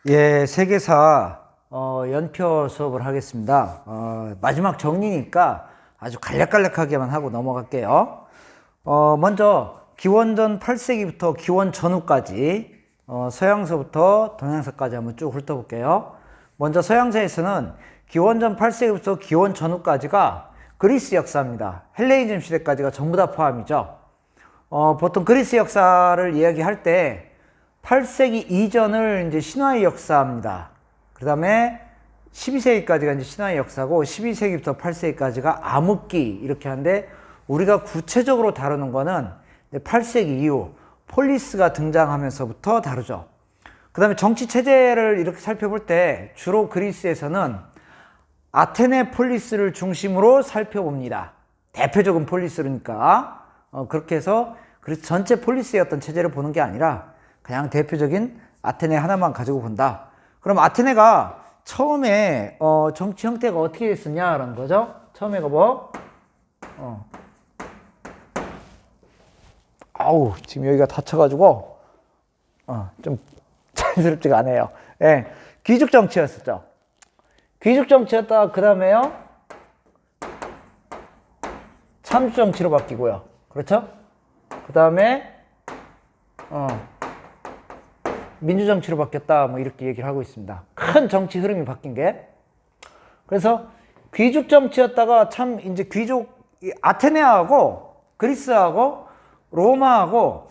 예, 세계사 연표 수업을 하겠습니다. 마지막 정리니까 아주 간략간략하게만 하고 넘어갈게요. 먼저 기원전 8세기부터 기원 전후까지 서양서부터 동양서까지 한번 쭉 훑어볼게요. 먼저 서양서에서는 기원전 8세기부터 기원 전후까지가 그리스 역사입니다. 헬레니즘 시대까지가 전부 다 포함이죠. 보통 그리스 역사를 이야기할 때 8세기 이전을 이제 신화의 역사입니다. 그 다음에 12세기까지가 이제 신화의 역사고 12세기부터 8세기까지가 암흑기 이렇게 하는데 우리가 구체적으로 다루는 거는 8세기 이후 폴리스가 등장하면서부터 다루죠. 그 다음에 정치 체제를 이렇게 살펴볼 때 주로 그리스에서는 아테네 폴리스를 중심으로 살펴봅니다. 대표적인 폴리스니까 그렇게 해서 그리스 전체 폴리스의 어떤 체제를 보는 게 아니라 그냥 대표적인 아테네 하나만 가지고 본다. 그럼 아테네가 처음에 정치 형태가 어떻게 됐었냐라는 거죠. 처음에가 뭐? 아우 지금 여기가 다쳐가지고 좀 자연스럽지가 않아요. 예, 귀족 정치였었죠. 귀족 정치였다가 그 다음에요 참주 정치로 바뀌고요. 그렇죠? 그 다음에 민주정치로 바뀌었다 뭐 이렇게 얘기를 하고 있습니다. 큰 정치 흐름이 바뀐 게. 그래서 귀족 정치였다가 참 이제 귀족 아테네하고 그리스하고 로마하고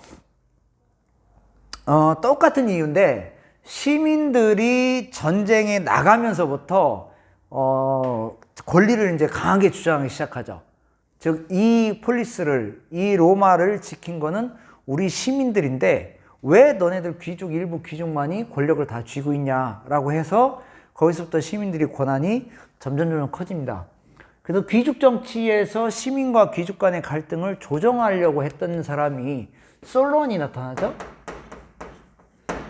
똑같은 이유인데 시민들이 전쟁에 나가면서부터 권리를 이제 강하게 주장하기 시작하죠. 즉 이 폴리스를 이 로마를 지킨 거는 우리 시민들인데 왜 너네들 귀족 일부 귀족만이 권력을 다 쥐고 있냐라고 해서 거기서부터 시민들의 권한이 점점 커집니다. 그래서 귀족 정치에서 시민과 귀족 간의 갈등을 조정하려고 했던 사람이 솔론이 나타나죠.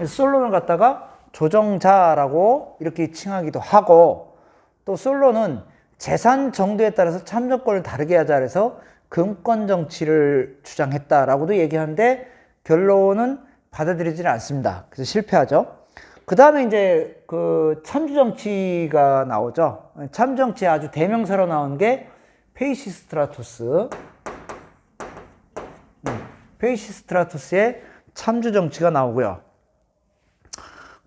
솔론을 갖다가 조정자라고 이렇게 칭하기도 하고, 또 솔론은 재산 정도에 따라서 참정권을 다르게 하자 그래서 금권 정치를 주장했다라고도 얘기하는데 결론은 받아들이지는 않습니다. 그래서 실패하죠. 그 다음에 이제 그 참주 정치가 나오죠. 참주 정치의 아주 대명사로 나온 게 페이시스트라토스. 페이시스트라토스의 참주 정치가 나오고요.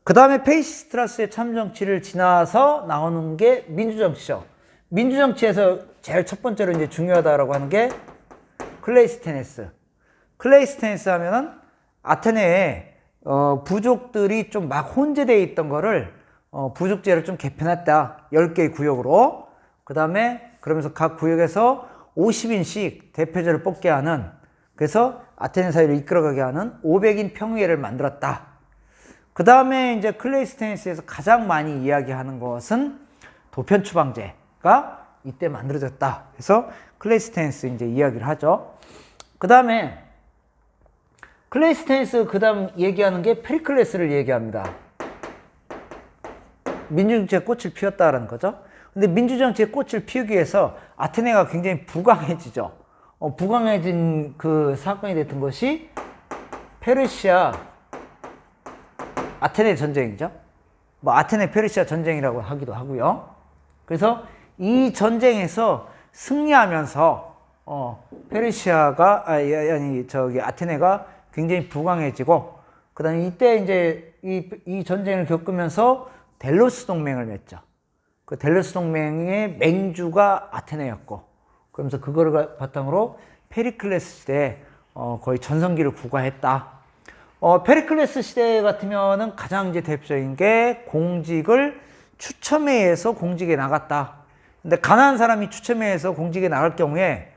그 다음에 페이시스트라토스의 참주 정치를 지나서 나오는 게 민주 정치죠. 민주 정치에서 제일 첫 번째로 이제 중요하다라고 하는 게 클레이스테네스. 클레이스테네스 하면은 아테네에 부족들이 좀 막 혼재되어 있던 거를 부족제를 좀 개편했다. 10개의 구역으로. 그 다음에 그러면서 각 구역에서 50인씩 대표자를 뽑게 하는, 그래서 아테네 사회를 이끌어가게 하는 500인 평의회를 만들었다. 그 다음에 이제 클레이스테네스에서 가장 많이 이야기하는 것은 도편추방제가 이때 만들어졌다. 그래서 클레이스테네스 이제 이야기를 하죠. 그 다음에 클레이스테네스 그 다음 얘기하는 게 페리클레스를 얘기합니다. 민주정치의 꽃을 피웠다라는 거죠. 근데 민주정치의 꽃을 피우기 위해서 아테네가 굉장히 부강해지죠. 부강해진 그 사건이 됐던 것이 페르시아 아테네 전쟁이죠. 뭐 아테네 페르시아 전쟁이라고 하기도 하고요. 그래서 이 전쟁에서 승리하면서 페르시아가 아테네가 굉장히 부강해지고, 그 다음에 이때 이제 이 전쟁을 겪으면서 델로스 동맹을 맺죠. 그 델로스 동맹의 맹주가 아테네였고, 그러면서 그거를 바탕으로 페리클레스 시대에 거의 전성기를 구가했다. 페리클레스 시대 같으면은 가장 이제 대표적인 게 공직을 추첨회에서 공직에 나갔다. 근데 가난한 사람이 추첨회에서 공직에 나갈 경우에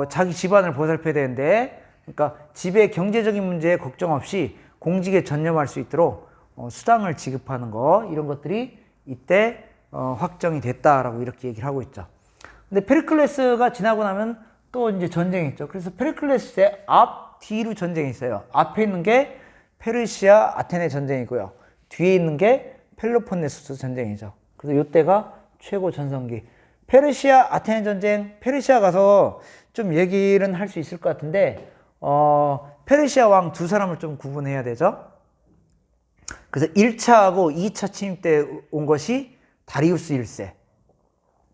자기 집안을 보살펴야 되는데, 그러니까 집의 경제적인 문제에 걱정 없이 공직에 전념할 수 있도록 수당을 지급하는 거, 이런 것들이 이때 확정이 됐다라고 이렇게 얘기를 하고 있죠. 근데 페리클레스가 지나고 나면 또 이제 전쟁이 있죠. 그래서 페리클레스 때 앞, 뒤로 전쟁이 있어요. 앞에 있는 게 페르시아 아테네 전쟁이고요. 뒤에 있는 게 펠로폰네소스 전쟁이죠. 그래서 이때가 최고 전성기. 페르시아 아테네 전쟁, 페르시아 가서 좀 얘기는 할 수 있을 것 같은데 페르시아 왕 두 사람을 좀 구분해야 되죠. 그래서 1차하고 2차 침입 때 온 것이 다리우스 1세.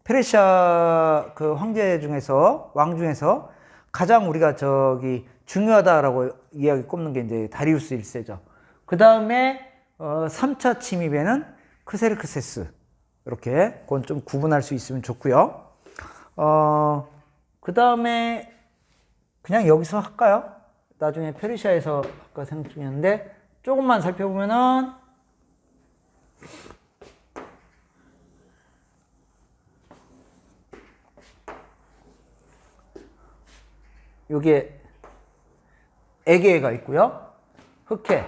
페르시아 그 황제 중에서, 왕 중에서 가장 우리가 중요하다라고 이야기 꼽는 게 이제 다리우스 1세죠. 그 다음에 3차 침입에는 크세르크세스. 이렇게 그건 좀 구분할 수 있으면 좋고요. 그 다음에 그냥 여기서 할까요? 나중에 페르시아에서 할까 생각 중이었는데 조금만 살펴보면은 여기에 에게해가 있고요. 흑해.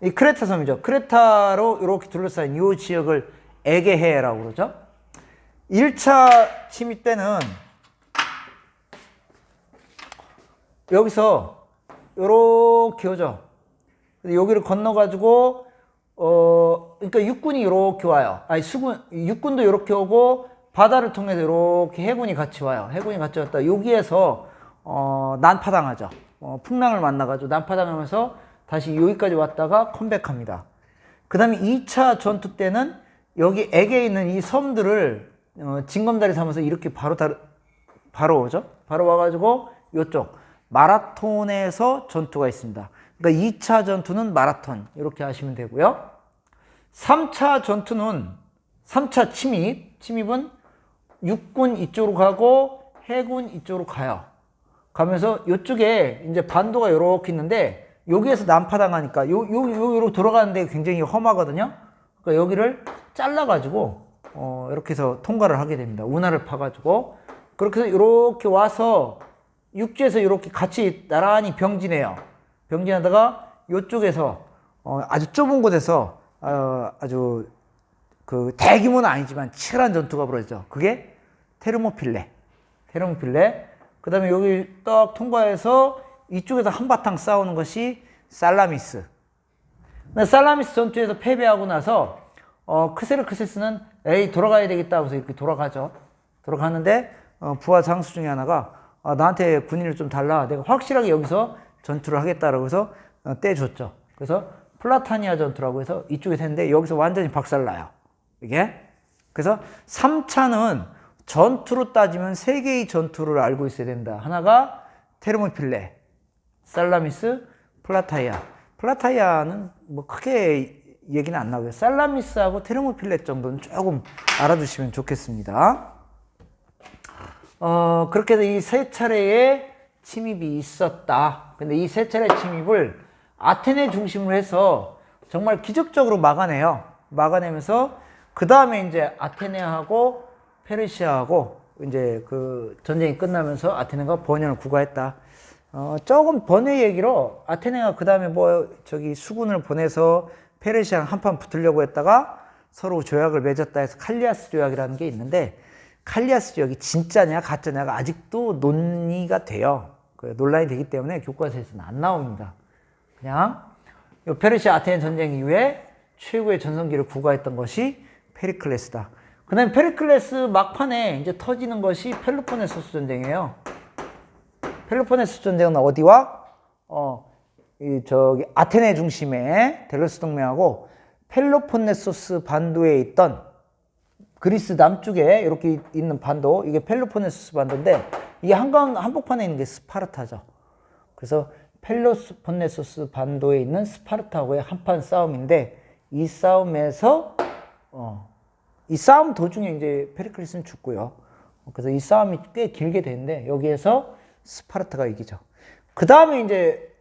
이 크레타 섬이죠. 크레타로 이렇게 둘러싸인 이 지역을 에게해라고 그러죠. 1차 침입 때는 여기서 요렇게 오죠. 여기를 건너가지고 그러니까 육군이 요렇게 와요. 아니 육군도 요렇게 오고 바다를 통해서 요렇게 해군이 같이 와요. 해군이 같이 왔다. 여기에서 난파당하죠. 풍랑을 만나가지고 난파당하면서 다시 여기까지 왔다가 컴백합니다. 그 다음에 2차 전투 때는 여기 에게에 있는 이 섬들을 징검다리 삼아서 이렇게 바로 오죠. 바로 와가지고 이쪽 마라톤에서 전투가 있습니다. 그러니까 2차 전투는 마라톤 이렇게 하시면 되고요. 3차 전투는 3차 침입은 육군 이쪽으로 가고 해군 이쪽으로 가요. 가면서 이쪽에 이제 반도가 이렇게 있는데 여기에서 난파당하니까 요로 들어가는데 굉장히 험하거든요. 그러니까 여기를 잘라가지고 이렇게 해서 통과를 하게 됩니다. 운하를 파가지고 그렇게 해서 이렇게 와서 육지에서 이렇게 같이 나란히 병진해요. 병진하다가 이쪽에서 아주 좁은 곳에서 아주 그 대규모는 아니지만 치열한 전투가 벌어지죠. 그게 테르모필레. 그 다음에 여기 딱 통과해서 이쪽에서 한바탕 싸우는 것이 살라미스. 살라미스 전투에서 패배하고 나서 크세르크세스는 돌아가야 되겠다 하고서 이렇게 돌아가죠. 돌아가는데 부하 장수 중에 하나가 나한테 군인을 좀 달라. 내가 확실하게 여기서 전투를 하겠다라고 해서 떼줬죠. 그래서 플라타니아 전투라고 해서 이쪽에서 했는데 여기서 완전히 박살나요. 이게. 그래서 3차는 전투로 따지면 3개의 전투를 알고 있어야 된다. 하나가 테르모필레, 살라미스, 플라타이아. 플라타이아는 뭐 크게 얘기는 안 나오고요. 살라미스하고 테르모필레 정도는 조금 알아두시면 좋겠습니다. 그렇게 해서 이 3차례의 침입이 있었다. 근데 이 3차례 침입을 아테네 중심으로 해서 정말 기적적으로 막아내요. 막아내면서 그 다음에 이제 아테네하고 페르시아하고 이제 그 전쟁이 끝나면서 아테네가 번연을 구가했다. 조금 번외 얘기로 아테네가 그 다음에 수군을 보내서 페르시아랑 한판 붙으려고 했다가 서로 조약을 맺었다 해서 칼리아스 조약이라는 게 있는데 칼리아스 조약이 진짜냐 가짜냐가 아직도 논의가 돼요. 논란이 되기 때문에 교과서에서는 안 나옵니다. 그냥 페르시아 아테네 전쟁 이후에 최고의 전성기를 구가했던 것이 페리클레스다. 그 다음에 페리클레스 막판에 이제 터지는 것이 펠로폰네소스 전쟁이에요. 펠로폰네소스 전쟁은 어디와? 아테네 중심의 델로스 동맹하고 펠로폰네소스 반도에 있던 그리스 남쪽에 이렇게 있는 반도, 이게 펠로폰네소스 반도인데 이게 한복판에 있는 게 스파르타죠. 그래서 펠로폰네소스 반도에 있는 스파르타하고의 한판 싸움인데 이 싸움에서 이 싸움 도중에 이제 페리클레스는 죽고요. 그래서 이 싸움이 꽤 길게 되는데 여기에서 스파르타가 이기죠. 그 다음에 이제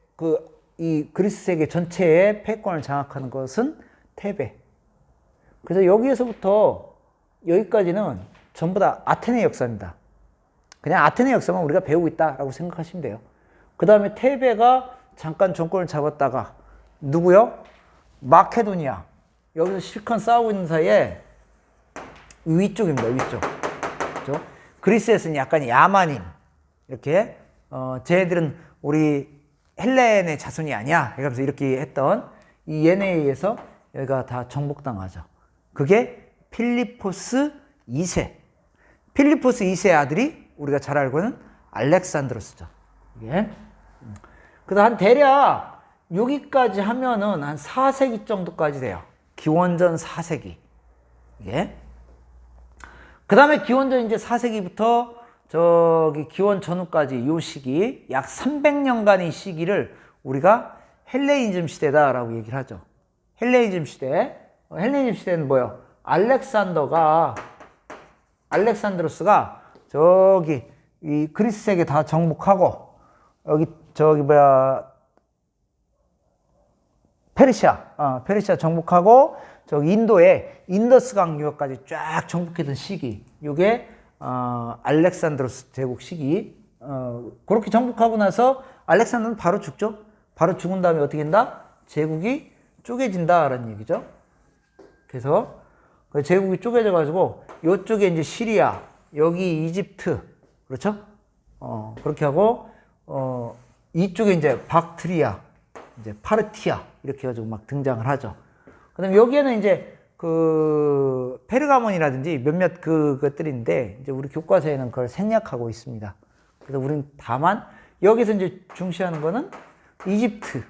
이 그리스 세계 전체의 패권을 장악하는 것은 테베. 그래서 여기에서부터 여기까지는 전부 다 아테네 역사입니다. 그냥 아테네 역사만 우리가 배우고 있다라고 생각하시면 돼요. 그 다음에 테베가 잠깐 정권을 잡았다가 누구요? 마케도니아. 여기서 실컷 싸우고 있는 사이에 위쪽입니다. 위쪽. 그렇죠? 그리스에서는 약간 야만인. 이렇게 쟤네들은 우리 헬렌의 자손이 아니야. 이러면서 이렇게 했던 이 얘네에 의해서 여기가 다 정복당하죠. 그게 필리포스 2세. 필리포스 2세의 아들이 우리가 잘 알고 있는 알렉산드로스죠. 이게. 그래서 한 대략 여기까지 하면은 한 4세기 정도까지 돼요. 기원전 4세기. 이게. 그 다음에 기원전 이제 4세기부터 저기 기원 전후까지 요 시기, 약 300년간의 시기를 우리가 헬레니즘 시대다라고 얘기를 하죠. 헬레니즘 시대. 헬레니즘 시대는 뭐예요? 알렉산드로스가 저기 이 그리스 세계 다 정복하고 여기 저기 뭐야 페르시아 정복하고 저기 인도에 인더스강 유역까지 쫙 정복했던 시기. 요게 알렉산드로스 제국 시기. 그렇게 정복하고 나서 알렉산더는 바로 죽죠. 바로 죽은 다음에 어떻게 된다? 제국이 쪼개진다라는 얘기죠. 그래서 제국이 쪼개져 가지고 요쪽에 이제 시리아, 여기 이집트, 그렇죠? 그렇게 하고 이쪽에 이제 박트리아, 이제 파르티아 이렇게 해가지고 막 등장을 하죠. 그다음에 여기에는 이제 그 페르가몬이라든지 몇몇 그것들인데 이제 우리 교과서에는 그걸 생략하고 있습니다. 그래서 우리는 다만 여기서 이제 중시하는 거는 이집트.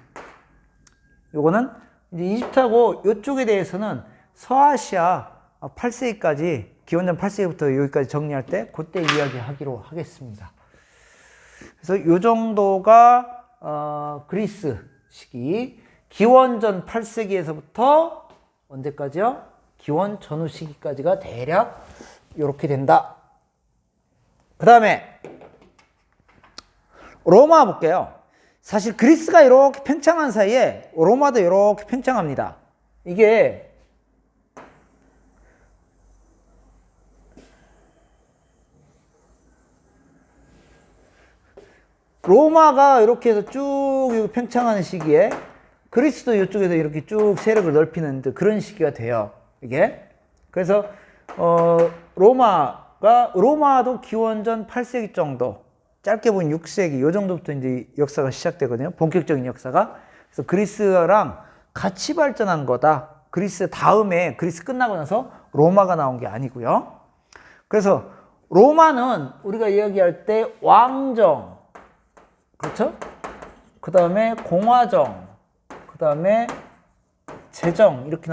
요거는 이제 이집트하고 이쪽에 대해서는 서아시아 8세기까지 기원전 8세기부터 여기까지 정리할 때 그때 이야기하기로 하겠습니다. 그래서 요 정도가 그리스 시기, 기원전 8세기에서부터 언제까지요? 기원 전후 시기까지가 대략 이렇게 된다. 그 다음에 로마 볼게요. 사실 그리스가 이렇게 팽창한 사이에 로마도 이렇게 팽창합니다. 이게 로마가 이렇게 해서 쭉 팽창하는 시기에 그리스도 이쪽에서 이렇게 쭉 세력을 넓히는 그런 시기가 돼요. 이게. 그래서 로마도 기원전 8세기 정도, 짧게 보면 6세기 요 정도부터 이제 역사가 시작되거든요. 본격적인 역사가. 그래서 그리스랑 같이 발전한 거다. 그리스 다음에 그리스 끝나고 나서 로마가 나온 게 아니고요. 그래서 로마는 우리가 이야기할 때 왕정, 그렇죠? 그 다음에 공화정, 그 다음에 제정 이렇게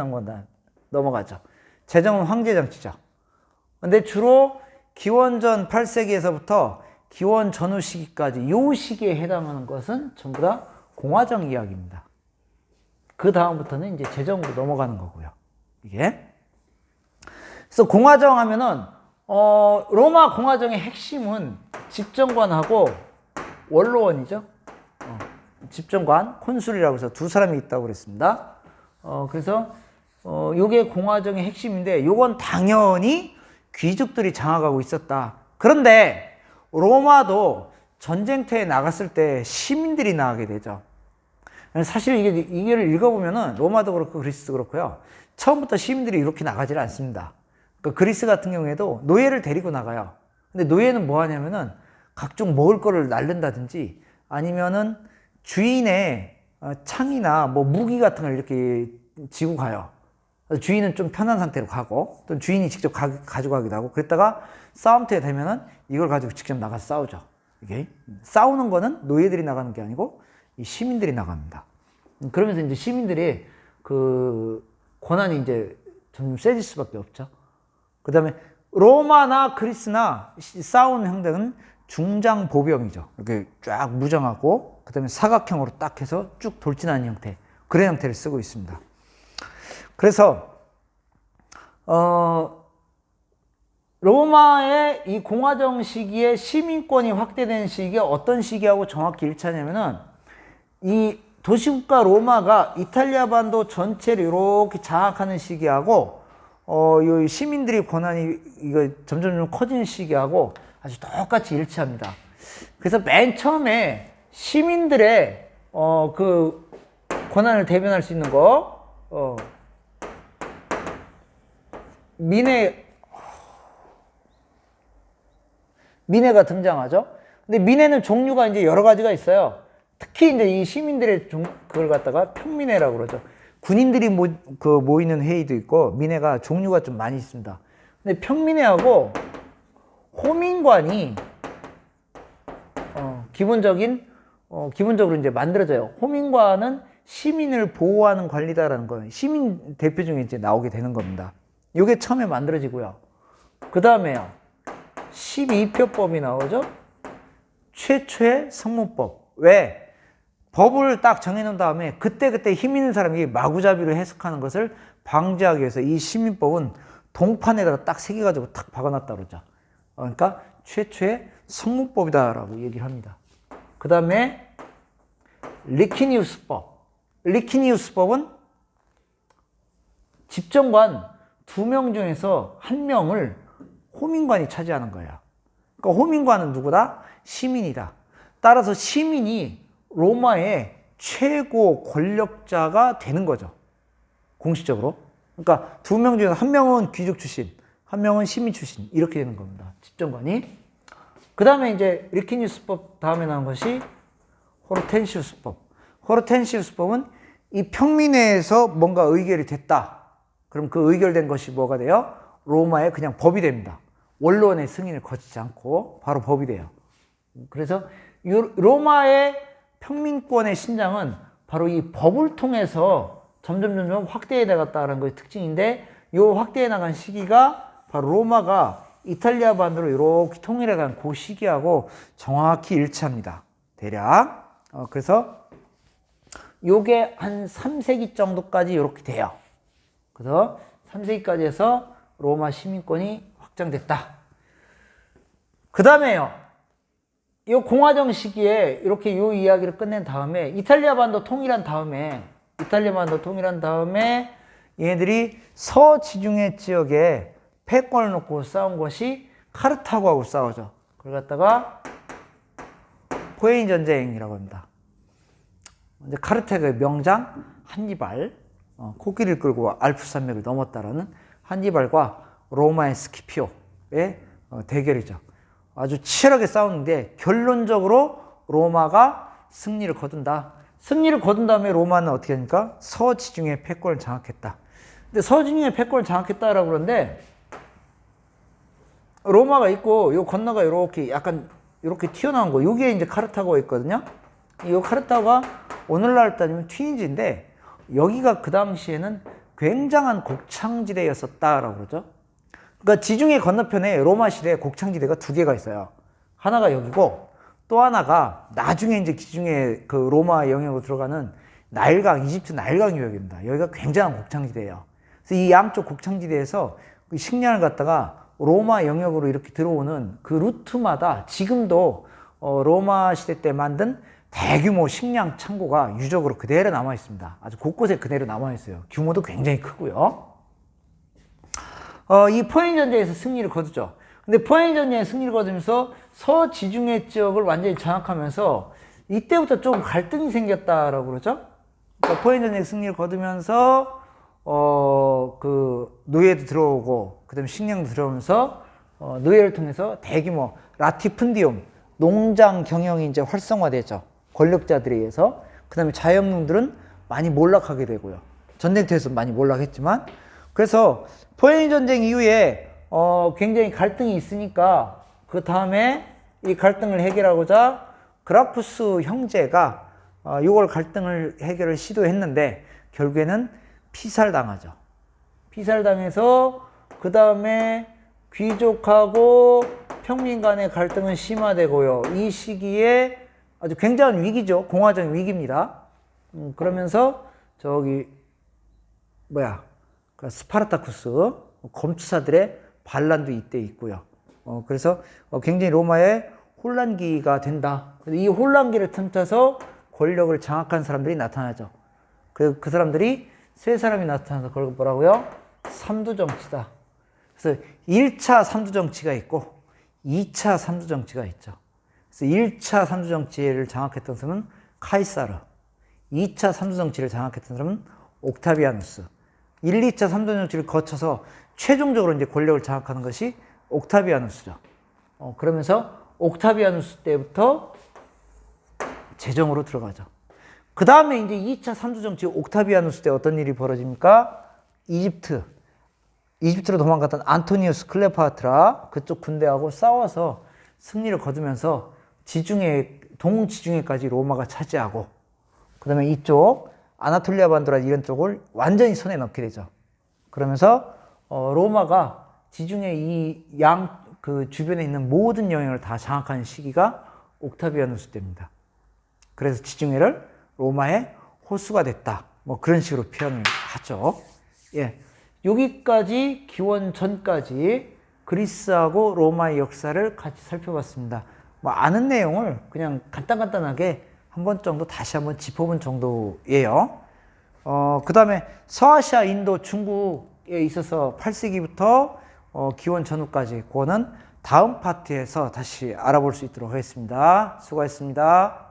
넘어가죠. 제정은 황제정치죠. 근데 주로 기원전 8세기에서부터 기원 전후 시기까지 요 시기에 해당하는 것은 전부 다 공화정 이야기입니다. 그 다음부터는 이제 제정으로 넘어가는 거고요. 이게. 그래서 공화정 하면은 로마 공화정의 핵심은 집정관하고 원로원이죠. 집정관, 콘술이라고 해서 두 사람이 있다고 그랬습니다. 그래서 요게 공화정의 핵심인데 요건 당연히 귀족들이 장악하고 있었다. 그런데 로마도 전쟁터에 나갔을 때 시민들이 나가게 되죠. 사실 이게를 읽어보면은 로마도 그렇고 그리스도 그렇고요. 처음부터 시민들이 이렇게 나가질 않습니다. 그러니까 그리스 같은 경우에도 노예를 데리고 나가요. 근데 노예는 뭐 하냐면은 각종 먹을 거를 날른다든지 아니면은 주인의 창이나 뭐 무기 같은 걸 이렇게 지고 가요. 주인은 좀 편한 상태로 가고 또 주인이 직접 가져가기도 하고 그랬다가 싸움터에 되면은 이걸 가지고 직접 나가서 싸우죠. 이게 싸우는 거는 노예들이 나가는 게 아니고 이 시민들이 나갑니다. 그러면서 이제 시민들이 그 권한이 이제 점점 세질 수밖에 없죠. 그 다음에 로마나 그리스나 싸우는 형태는 중장보병이죠. 이렇게 쫙 무장하고 그 다음에 사각형으로 딱 해서 쭉 돌진하는 형태, 그런 형태를 쓰고 있습니다. 그래서 로마의 이 공화정 시기에 시민권이 확대된 시기가 어떤 시기하고 정확히 일치하냐면은 이 도시국가 로마가 이탈리아 반도 전체를 이렇게 장악하는 시기하고 이 시민들이 권한이 이거 점점 커지는 시기하고 아주 똑같이 일치합니다. 그래서 맨 처음에 시민들의 그 권한을 대변할 수 있는 거 민회가 등장하죠. 근데 민회는 종류가 이제 여러 가지가 있어요. 특히 이제 이 시민들의 그걸 갖다가 평민회라고 그러죠. 군인들이 모이는 회의도 있고 민회가 종류가 좀 많이 있습니다. 근데 평민회하고 호민관이 기본적으로 이제 만들어져요. 호민관은 시민을 보호하는 관리다라는 거예요. 시민 대표 중에 이제 나오게 되는 겁니다. 이게 처음에 만들어지고요. 그 다음에요. 12표법이 나오죠. 최초의 성문법. 왜? 법을 딱 정해놓은 다음에 그때그때 힘 있는 사람이 마구잡이로 해석하는 것을 방지하기 위해서 이 시민법은 동판에다가 딱 새겨가지고 탁 박아놨다 그러죠. 그러니까 최초의 성문법이다라고 얘기를 합니다. 그 다음에 리키니우스법. 리키니우스법은 집정관 2명 중에서 1명을 호민관이 차지하는 거예요. 그러니까 호민관은 누구다? 시민이다. 따라서 시민이 로마의 최고 권력자가 되는 거죠. 공식적으로. 그러니까 2명 중에서 1명은 귀족 출신, 1명은 시민 출신 이렇게 되는 겁니다. 집정관이. 그 다음에 이제 리키니우스법 다음에 나온 것이 호르텐시우스법. 호르텐시우스법은 이 평민회에서 뭔가 의결이 됐다. 그럼 그 의결된 것이 뭐가 돼요? 로마의 그냥 법이 됩니다. 원로원의 승인을 거치지 않고 바로 법이 돼요. 그래서 로마의 평민권의 신장은 바로 이 법을 통해서 점점 확대해 나갔다는 것의 특징인데, 이 확대해 나간 시기가 바로 로마가 이탈리아 반도로 이렇게 통일해 간 그 시기하고 정확히 일치합니다. 대략. 그래서 요게 한 3세기 정도까지 이렇게 돼요. 그래서 3세기까지 해서 로마 시민권이 확장됐다. 그 다음에요. 이 공화정 시기에 이렇게 요 이야기를 끝낸 다음에 이탈리아 반도 통일한 다음에 얘네들이 서지중해 지역에 패권을 놓고 싸운 것이 카르타고하고 싸우죠. 그걸 갖다가 포에인 전쟁이라고 합니다. 이제 카르타고의 명장 한니발, 코끼리를 끌고 알프 산맥을 넘었다라는 한니발과 로마의 스키피오의 대결이죠. 아주 치열하게 싸우는데 결론적으로 로마가 승리를 거둔다. 승리를 거둔 다음에 로마는 어떻게 하니까 서지중해 패권을 장악했다. 근데 서지중해 패권을 장악했다라고 그러는데 로마가 있고 요 건너가 이렇게 약간 이렇게 튀어나온 거, 요게 이제 카르타고가 있거든요. 이 카르타고가 오늘날 따지면 튀니지인데 여기가 그 당시에는 굉장한 곡창지대였었다라고 그러죠. 그러니까 지중해 건너편에 로마 시대에 곡창지대가 2개가 있어요. 하나가 여기고 또 하나가 나중에 이제 지중해 그 로마 영역으로 들어가는 나일강, 이집트 나일강 유역입니다. 여기가 굉장한 곡창지대예요. 그래서 이 양쪽 곡창지대에서 식량을 갖다가 로마 영역으로 이렇게 들어오는 그 루트마다 지금도 로마 시대 때 만든 대규모 식량 창고가 유적으로 그대로 남아 있습니다. 아주 곳곳에 그대로 남아 있어요. 규모도 굉장히 크고요. 이 포에인 전쟁에서 승리를 거두죠. 근데 포에인 전쟁에 승리를 거두면서 서지중해 지역을 완전히 장악하면서 이때부터 좀 갈등이 생겼다라고 그러죠. 그러니까 포에인 전쟁에 승리를 거두면서 그 노예도 들어오고 그다음에 식량도 들어오면서 노예를 통해서 대규모 라티푼디움 농장 경영이 이제 활성화되죠. 권력자들에 의해서. 그다음에 자영농들은 많이 몰락하게 되고요. 전쟁터에서 많이 몰락했지만, 그래서 포에인 전쟁 이후에 굉장히 갈등이 있으니까 그 다음에 이 갈등을 해결하고자 그라쿠스 형제가 이걸 갈등을 해결을 시도했는데 결국에는 피살당하죠. 피살당해서 그 다음에 귀족하고 평민 간의 갈등은 심화되고요. 이 시기에 아주 굉장한 위기죠. 공화정 위기입니다. 그러면서 저기 스파르타쿠스 검투사들의 반란도 이때 있고요. 그래서 굉장히 로마의 혼란기가 된다. 이 혼란기를 틈타서 권력을 장악한 사람들이 나타나죠. 그 사람들이 세 사람이 나타나서 그걸 뭐라고요? 삼두정치다. 그래서 1차 삼두정치가 있고 2차 삼두정치가 있죠. 그래서 1차 삼두정치를 장악했던 사람은 카이사르, 2차 삼두정치를 장악했던 사람은 옥타비아누스, 1, 2차 삼두정치를 거쳐서 최종적으로 이제 권력을 장악하는 것이 옥타비아누스죠. 그러면서 옥타비아누스 때부터 재정으로 들어가죠. 그 다음에 이제 2차 삼두정치 옥타비아누스 때 어떤 일이 벌어집니까? 이집트로 도망갔던 안토니우스 클레오파트라 그쪽 군대하고 싸워서 승리를 거두면서 동지중해까지 로마가 차지하고, 그 다음에 이쪽 아나톨리아 반도라 이런 쪽을 완전히 손에 넣게 되죠. 그러면서 로마가 지중해 이 그 주변에 있는 모든 영역을 다 장악하는 시기가 옥타비아누스 때입니다. 그래서 지중해를 로마의 호수가 됐다. 뭐 그런 식으로 표현을 하죠. 예. 여기까지 기원 전까지 그리스하고 로마의 역사를 같이 살펴봤습니다. 뭐 아는 내용을 그냥 간단하게 한 번 정도 다시 한번 짚어본 정도예요. 그 다음에 서아시아, 인도, 중국에 있어서 8세기부터 기원 전후까지 그거는 다음 파트에서 다시 알아볼 수 있도록 하겠습니다. 수고하셨습니다.